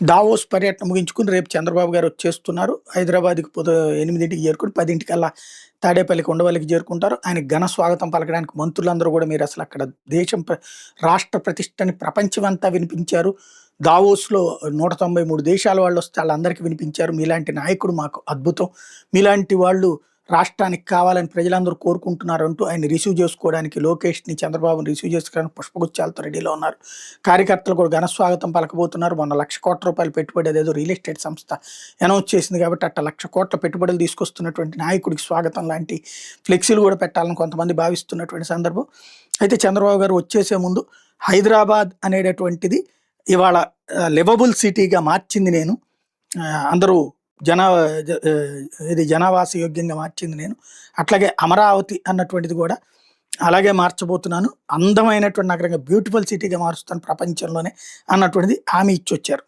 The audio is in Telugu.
దావోస్ పర్యటన ముగించుకుని రేపు చంద్రబాబు గారు వచ్చేస్తున్నారు. హైదరాబాద్‌కి 8కి చేరుకొని 10కల్లా తాడేపల్లికి, ఉండవల్లికి చేరుకుంటారు. ఆయనకి ఘన స్వాగతం పలకడానికి మంత్రులందరూ కూడా మీరసలు అక్కడ దేశం రాష్ట్ర ప్రతిష్టని ప్రపంచమంతా వినిపించారు. దావోస్‌లో 193 దేశాల వాళ్ళొస్తే ఆళ్ళందరికీ వినిపించారు. మీలాంటి నాయకుడు మాకు అద్భుతం. మీలాంటి వాళ్ళు రాష్ట్రానికి కావాలని ప్రజలందరూ కోరుకుంటున్నారంటూ ఆయన్ని రిసీవ్ చేసుకోవడానికి లోకేష్‌ని, చంద్రబాబుని రిసీవ్ చేసుకోవడానికి పుష్పగుచ్చాలతో రెడీలో ఉన్నారు. కార్యకర్తలు కూడా ఘన స్వాగతం పలకబోతున్నారు. మొన్న ₹1,00,00,000 పెట్టుబడి అదేదో రియల్ ఎస్టేట్ సంస్థ అనౌన్స్ చేసింది కాబట్టి అట్ట ₹1,00,00,000 పెట్టుబడులు తీసుకొస్తున్నటువంటి నాయకుడికి స్వాగతం లాంటి ఫ్లెక్సీలు కూడా పెట్టాలని కొంతమంది భావిస్తున్నటువంటి సందర్భం. అయితే చంద్రబాబు గారు వచ్చేసే ముందు హైదరాబాద్ అనేటటువంటిది ఇవాళ లివబుల్ సిటీగా మార్చింది నేను. అందరూ జనా ఇది జనావాస యోగ్యంగా మార్చింది నేను. అట్లాగే అమరావతి అన్నటువంటిది కూడా అలాగే మార్చబోతున్నాను. అందమైనటువంటి నగరంగా బ్యూటిఫుల్ సిటీగా మారుస్తాను ప్రపంచంలోనే అన్నటువంటిది హామీ ఇచ్చొచ్చారు.